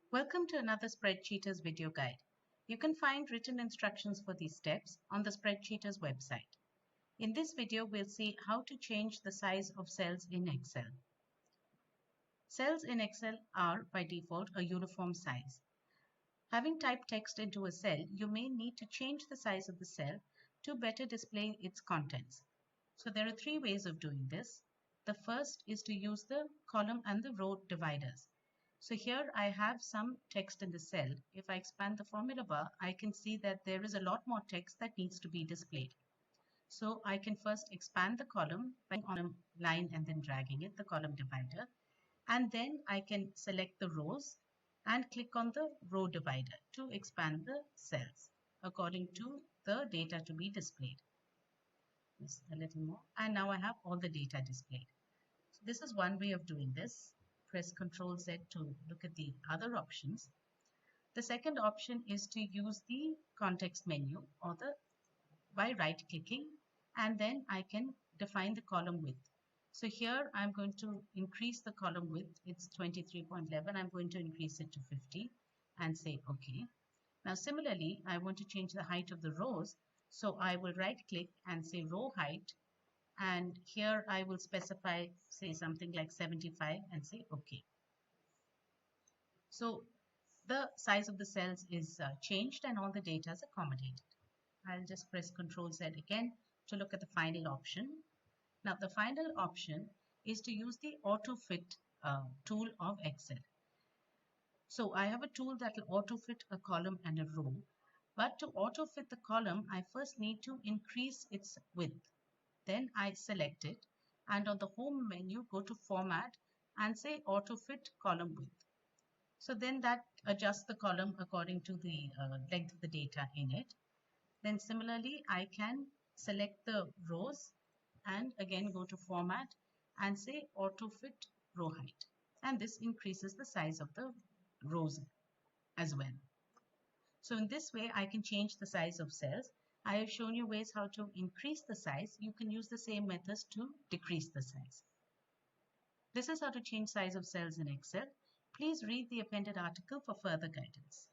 Welcome to another Spreadsheeters video guide. You can find written instructions for these steps on the Spreadsheeters website. In this video, we'll see how to change the size of cells in Excel. Cells in Excel are, by default, a uniform size. Having typed text into a cell, you may need to change the size of the cell to better display its contents. So there are three ways of doing this. The first is to use the column and the row dividers. So here I have some text in the cell. If I expand the formula bar, I can see that there is a lot more text that needs to be displayed. So I can first expand the column by on a line and then dragging it, the column divider. And then I can select the rows and click on the row divider to expand the cells according to the data to be displayed. Just a little more. And now I have all the data displayed. So this is one way of doing this. Press Ctrl Z to look at the other options. The second option is to use the context menu by right clicking, and then I can define the column width. So here I'm going to increase the column width. It's 23.11. I'm going to increase it to 50 and say OK. Now similarly, I want to change the height of the rows. So I will right click and say row height. And here I will specify, say something like 75 and say OK. So the size of the cells is changed and all the data is accommodated. I'll just press Ctrl Z again to look at the final option. Now the final option is to use the auto fit tool of Excel. So I have a tool that will auto fit a column and a row. But to auto fit the column, I first need to increase its width. Then I select it and on the home menu go to format and say auto fit column width. So then that adjusts the column according to the length of the data in it. Then similarly I can select the rows and again go to format and say auto fit row height, and this increases the size of the rows as well. So in this way I can change the size of cells. I have shown you ways how to increase the size. You can use the same methods to decrease the size. This is how to change size of cells in Excel. Please read the appended article for further guidance.